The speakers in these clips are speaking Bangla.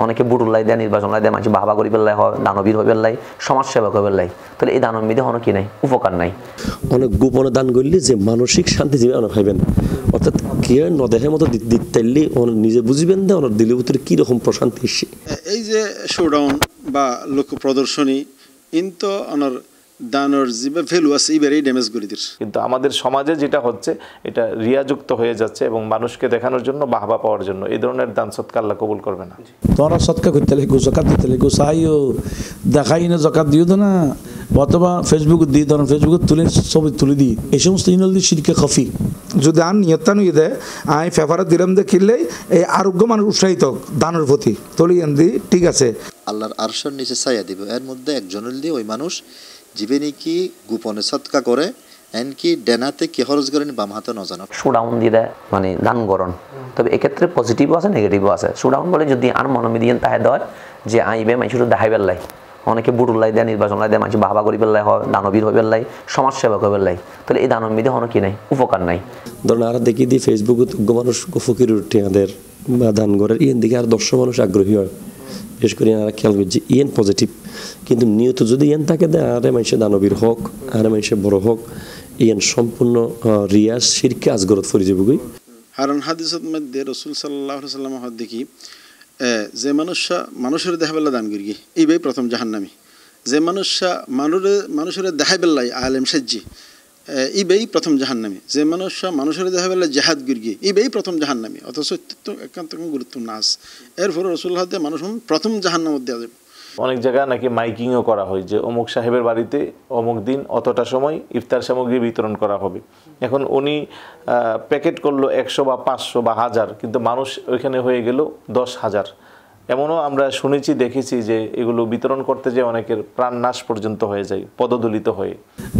অনেকে বুটুল্লাই দেয়, নির্বাচন লাই দেয়, মানুষ বাবা করি পেলাই হয়, দানবীর হয়ে পেলাই, সমাজ সেবা করে পেলাই। তাহলে এই দানবীতে হনো কি নাই, উপকার নাই। অনেক গোপনে দান করলে যে মানসিক শান্তি জীবনে অনেক পাইবেন, অর্থাৎ কে নদেহের মতো দিতে অনেক নিজে বুঝবেন না ওনার দিলের ভিতরে কীরকম প্রশান্তি এসে। এই যে শোডাউন বা লক্ষ্য প্রদর্শনী কিন্তু অনার দানের যে ভ্যালু আছে এবারেই ড্যামেজ করে দিচ্ছে। কিন্তু আমাদের সমাজে যেটা হচ্ছে এটা রিয়াযুক্ত হয়ে যাচ্ছে এবং মানুষকে দেখানোর জন্য বাহবা পাওয়ার জন্য এই ধরনের দান সৎকার আল্লাহ কবুল করবে না। তোমরা সৎকার করতে লাগো, জকাত দিতে লাগো, চাইও দেখাই না জকাত দিও তো না, অথবা ফেসবুকে দিয়ে ধরেন ফেসবুকে তুলে ছবি তুলে দিই, এই সমস্ত ইনল দিয়ে শিরকে খফি যদি আর নিয়ত্তা নিয়ে দেয় আমি ফেফারে দিলাম দিয়ে কিনলেই এই আরোগ্য মানুষ উৎসাহিত দানের প্রতি তলি দি ঠিক আছে। আল্লাহর আরশের নিচে ছায়া দিব, এর মধ্যে একজনের দিয়ে ওই মানুষ জীবনে কি গোপনে সৎকা করে এনকি ডেনাতে কি খরচ করেন বাম হাতে নজানো শোডাউন দিয়ে দেয় মানে দান করণ। তবে এক্ষেত্রে পজিটিভও আছে নেগেটিভও আছে। শোডাউন বলে যদি আর মনোমিদিয়ান তাহে দেয় যে আইবে মানুষ দেখাই পেলাই, অনেকে বুটুল্লাই দেয়, নির্বাচন লাই দেয়, মানুষ বাবা করি পেলাই হয়, দানবীর হয়ে পেলাই, সমাজ সেবা করে পেলাই। তাহলে এই দানবীতে হনো কি নাই, উপকার নাই। ধরুন আর দেখি দিই ফেসবুকে মানুষ ফকির উঠে আমাদের বা দান করার ইয়েন দিকে আর 100 মানুষ আগ্রহী হয়, বিশেষ করে আর খেয়াল করছি ইয়েন পজিটিভ। কিন্তু নিয়ত যদি ইয়েন থাকে দেয় আরে মানুষের দানবীর হোক আরে মানুষের বড় হোক, ইয়েন সম্পূর্ণ রিয়াজ শিরকে আজগরত ফরি যাবগই। হারান হাদিসত মধ্যে রাসূল সাল্লাল্লাহু আলাইহি ওয়াসাল্লাম দেখি যে মানুষের দেখাবেলা দান করি এইবাই প্রথম জাহান্নামী, যে মানুষের দেখাবেলাই আলেম সাজ্জি এইবাই প্রথম জাহান্নামী, যে মানুষের দেখাবেলা জেহাদ করি এইবাই প্রথম জাহান্নামী। অথচ অত্যন্ত একান্ত গুরুত্বপূর্ণ নাস এরপরে রাসূল হাতে মানুষ প্রথম জাহান্নামত দেওয়া যাবে। অনেক জায়গায় নাকি মাইকিংও করা হয় যে অমুক সাহেবের বাড়িতে অমুক দিন অতটা সময় ইফতার সামগ্রী বিতরণ করা হবে। এখন উনি প্যাকেট করলো 100 বা 500 বা 1000, কিন্তু মানুষ ওইখানে হয়ে গেল 10,000। এমনও আমরা শুনেছি দেখেছি যে এগুলো বিতরণ করতে যে অনেকের প্রাণ নাশ পর্যন্ত হয়ে যায় পদদলিত হয়ে।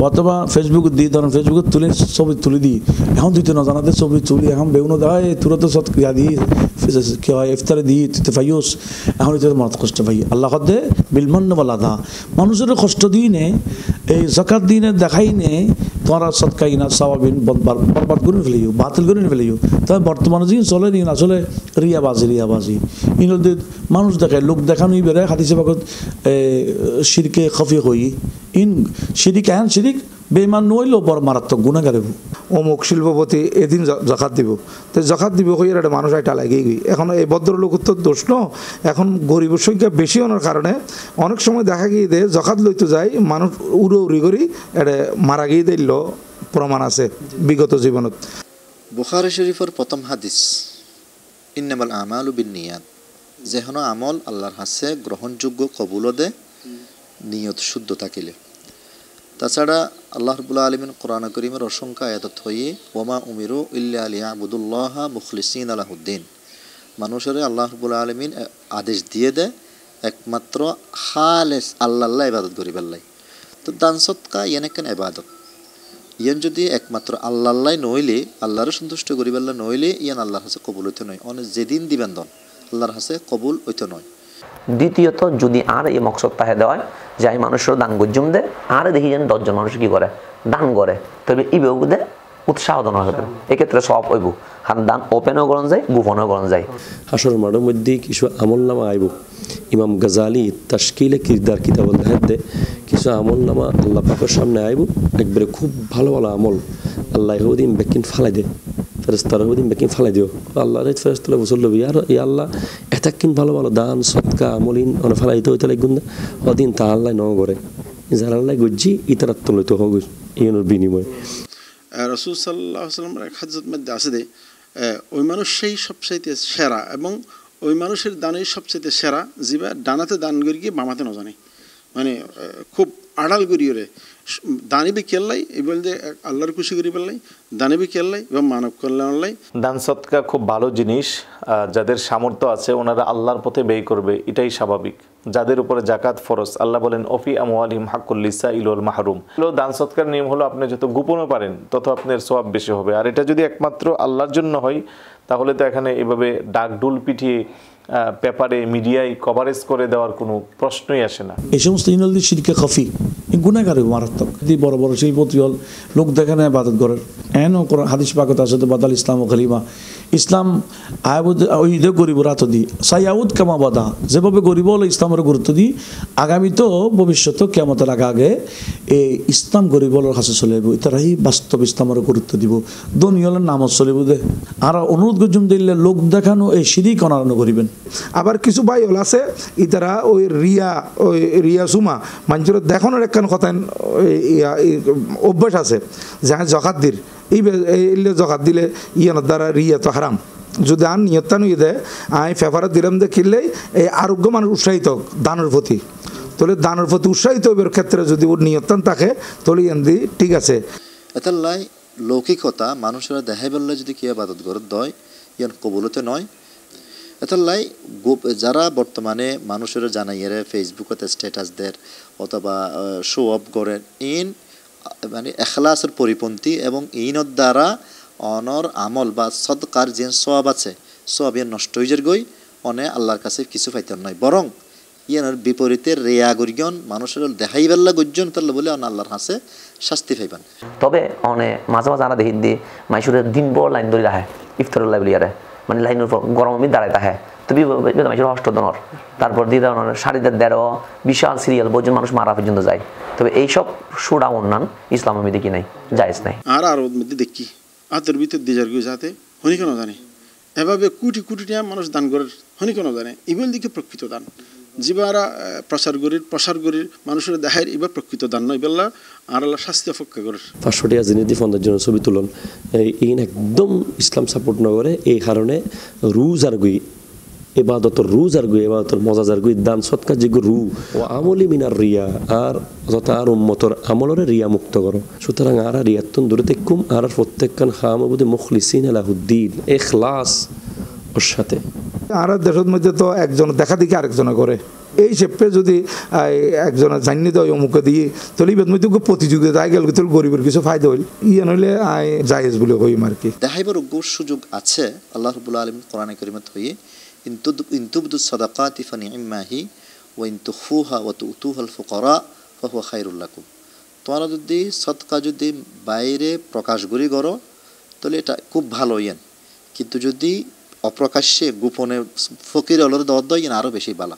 অথবা ফেসবুকে দিই ধরেন ফেসবুকে তুলে ছবি তুলে দিই, এখন তুই তো না জানাতে ছবি তুলি এখন বেউনো দেয় তুরত সৎ দিই কি হয় ইফতারে দিই তুই ফাইস এখন তুই মত কষ্ট ভাই আল্লাহ দে বিলমন্ন বলা দা মানুষের কষ্ট দিই নে এই জাকাত দিনে দেখাই নে তোমরা সৎকাই না সাওয়াবিন বরবাদ করে ফেলিও বাতিল করে ফেলিও। তবে বর্তমানে যে চলে নি আসলে রিয়াবাজি ইনল মানুষ দেখায় লোক দেখানোই বেড়ে হাদিসে পাকত শিরকে খফি হই ইন শিরিক এন শিরিক বেমান নইলেও বড় মারাত্মক গুণাগার অমুক শিল্পপতি এদিন জাকাত দিব, তো জাকাত দিব হয়ে একটা মানুষ এটা লাগেই গই। এখন এই ভদ্রলোক তো দোষ ন, এখন গরিবের সংখ্যা বেশি হওয়ার কারণে অনেক সময় দেখা গিয়ে দেয় জাকাত লইতে যায় মানুষ উড়ি করি এটা মারা গিয়ে দিল প্রমাণ আছে বিগত জীবনত। বুখারী শরীফের প্রথম হাদিস ইন্নামাল আমালু বিন্নিয়াত, যেহেন আমল আল্লাহর হাসে গ্রহণযোগ্য কবুল দে নিয়ত শুদ্ধ থাকিলে। তাছাড়া আল্লাহ রাব্বুল আলামিন কোরআন কারীমের অসংখ্য আয়াত হয়ে ওমা উমিরু ইল্লা লিয়াবুদুল্লাহা মুখলিসিনা লাহুদ্দিন, মানুষের আল্লাহ রাব্বুল আলামিন আদেশ দিয়ে দেয় একমাত্র খালেস আল্লাহ ইবাদত করিবার লাই। তো দান সৎকা ইয়ান একখান ইবাদত, ইয়ান যদি একমাত্র আল্লাহ নইলে আল্লাহর সন্তুষ্ট করিবার নইলে ইয়ান আল্লাহর কাছে কবুল হইতে নয়, অনেক যেদিন দিবেন দন আল্লাহর কাছে কবুল হইতে নয়। দ্বিতীয়ত যদি আর এই মকসদ তাহে দেওয়া যে আমি মানুষের দান গজ্জুম দে আর দেখি যেন 10 জন মানুষ কি করে দান করে, তবে ইবেও দে উৎসাহ দেওয়া হবে, এক্ষেত্রে সব হইব। কারণ দান ওপেনও করা যায় গোপনও করা যায়। হাসর মাঠের মধ্যে কিছু আমলনামা আইব। ইমাম গাজালি তাশকিলে কিরদার কিতাবল দেখাতে কিছু আমলনামা আল্লাহ পাকের সামনে আইব, একবারে খুব ভালো ভালো আমল আল্লাহ ওদিন বেকিন ফালাই দে, ফেরেশতারা ওদিন বেকিন ফালাই দিও আল্লাহ ফেরেশতারা বসল ইয়ার ই আল্লাহ এতকিন ভালো ভালো দান সৎকা আমলিন অনেক ফালাইতে হইতে লাগুন না ওদিন তা আল্লাহ ন করে যারা আল্লাহ গজ্জি ইতারাত লইতে হোক ইয়নের বিনিময়। রাসূল সাল্লাল্লাহু আলাইহি ওয়াসাল্লামের এক হাদিসের মধ্যে আছে যে ওই মানুষ সেই সবচাইতে সেরা এবং ওই মানুষের দানের সবচাইতে সেরা যিবা ডানাতে দান করি গিয়ে বামাতে ন জানে, মানে খুব আড়াল করিও রে দানিবি কেল্লাই এই বলতে আল্লাহর খুশি করি পেলাই দানিবি কেল্লাই এবং মানব কল্যাণ লাই। দান সৎকা খুব ভালো জিনিস, যাদের সামর্থ্য আছে ওনারা আল্লাহর পথে ব্যয় করবে, এটাই স্বাভাবিক। যাদের উপরে জাকাত ফরজ, আল্লাহ বলেন অফি আমওয়ালিহিম হাক্কুল লিসাইল ওয়াল মাহরুম। দান সৎকার নিয়ম হলো আপনি যত গোপনও পারেন তত আপনার সওয়াব বেশি হবে, আর এটা যদি একমাত্র আল্লাহর জন্য হয় তাহলে তো এখানে এভাবে ডাকডুল পিটিয়ে পেপারে মিডিয়ায় কভারেজ করে দেওয়ার কোনো প্রশ্নই আসে না। এই সমস্ত ইনলদি শিরকে খফি গুণাগার মারাত্মক যদি বড় বড় শিল্পতি হল লোক দেখে নেয় বাদত করার এন হাদিস পাকত আসতে বাদাল ইসলাম ও খালিমা ইসলাম আয়াবুদ ওই ঈদে গরিব রাত দি সাইয়াউদ কামা বাদা যেভাবে গরিব হলে ইসলামের গুরুত্ব দিই আগামী তো ভবিষ্যৎ কেমতের আগে এই ইসলাম গরিব হলের কাছে চলে যাব তারাই বাস্তব ইসলামের গুরুত্ব দিব দনি হলের নামত চলিব দে আর অনুরোধ গজুম দিলে লোক দেখানো এই সিঁড়ি কনারানো করিবেন। আবার কিছু ভাই হল আছে ইতারা ওই রিয়া সুমা মানুষের দেখানোর একখান কথা অভ্যাস আছে যে জকাত দির এই জকাত দিলে ইয়ানোর দ্বারা রিয়া তো হারাম যদি আর নিয়ত্তা নিয়ে দেয় আমি ফেফারা দিলাম যে কিনলেই এই আরোগ্য মানুষ উৎসাহিত দানের প্রতি তাহলে দানের প্রতি উৎসাহিত এর ক্ষেত্রে যদি ওর নিয়ত্তান থাকে তাহলে এমনি ঠিক আছে। এতাল্লাই লৌকিকতা মানুষেরা দেখাই বললে যদি কি আবাদত গরত দয় ইয়ান কবুলতে নয় এতাল্লাই যারা বর্তমানে মানুষেরা জানাইয়েরে ফেসবুকতে স্ট্যাটাস দেয় অথবা শো অফ করেন ইন মানে এখলাসের পরিপন্থী এবং ইনের দ্বারা অনর আমল বা সদকার যে সওয়াব আছে সওয়াব ইয়ান নষ্ট হয়ে যার গই অনে আল্লাহর কাছে কিছু পাইতেন নয় বরং ইয়ানোর বিপরীতে রেয়া গরিজন মানুষের দেখাই বেল্লা গর্জন তাহলে বলে অন আল্লাহর হাসে শাস্তি পাইবেন। তবে অনে মাঝে মাঝে আনা দেখি দিয়ে মাইসুরের দিন বড় লাইন ধরে রাখে ইফতারের লাই বলিয়ারে মানে লাইনের উপর গরম আমি দাঁড়ায় থাকে তবে মাইসুর অষ্টদনর তারপর দিয়ে সারিদের দেড় বিশাল সিরিয়াল বোঝেন মানুষ মারা পর্যন্ত যায় তবে এইসব সুরা অন্যান ইসলাম আমি দেখি নাই জায়েজ নাই। আর মধ্যে দেখি আতের ভিতর দিজার গিয়ে যাতে হনি কেন জানে এভাবে কোটি কোটি টাকা মানুষ দান করে হনি কেন জানে ইবেল দিকে প্রকৃত দান যিবারা প্রসার গরির মানুষের দেখায় এবার প্রকৃত দান নয় বেল্লা আর আল্লাহ শাস্তি অপেক্ষা করে 500 টাকা জিনিস ফন্দের জন্য ছবি তুলন এই একদম ইসলাম সাপোর্ট না করে এই কারণে রুজ আর গুই এবাদতর রুজ আর গুই এবাদতর মজাজার গুই দান সৎকার যে রু ও আমলি মিনার রিয়া আর যথা আর উম্মতর আমলরে রিয়া মুক্ত করো সুতরাং আর রিয়াতুন দূরে তেকুম আর প্রত্যেকখান খামবুদে মুখলিসিন আলাহুদ্দিন ইখলাস ওর সাথে। আর দেশের মধ্যে তো একজন দেখা দেখি আরেকজনে করে এই শেপে যদি একজনে জানি দেয় অমুকে দিয়ে তাহলে এবার মধ্যে প্রতিযোগিতা গেল তাহলে গরিবের কিছু ফায়দা হইল ইয়ে নইলে জায়েজ বলে কইম আর কি। দেখাইবার সুযোগ আছে আল্লাহ রাব্বুল আলামিন কোরআনে কারীমত হয়ে ইনতুবদু সাদাকাতি ফানি'মাহি ওয়া ইন তুখফুহা ওয়া তু'তুহাল ফুকারা ফাহুয়া খায়রুল লাকুম। তোমরা যদি সদকা যদি বাইরে প্রকাশ করি করো তাহলে এটা খুব ভালো ইয়ান কিন্তু যদি অপ্রকাশ্যে গোপনে ফকির অলরে দেওয়া দেয় আরও বেশি ভালো।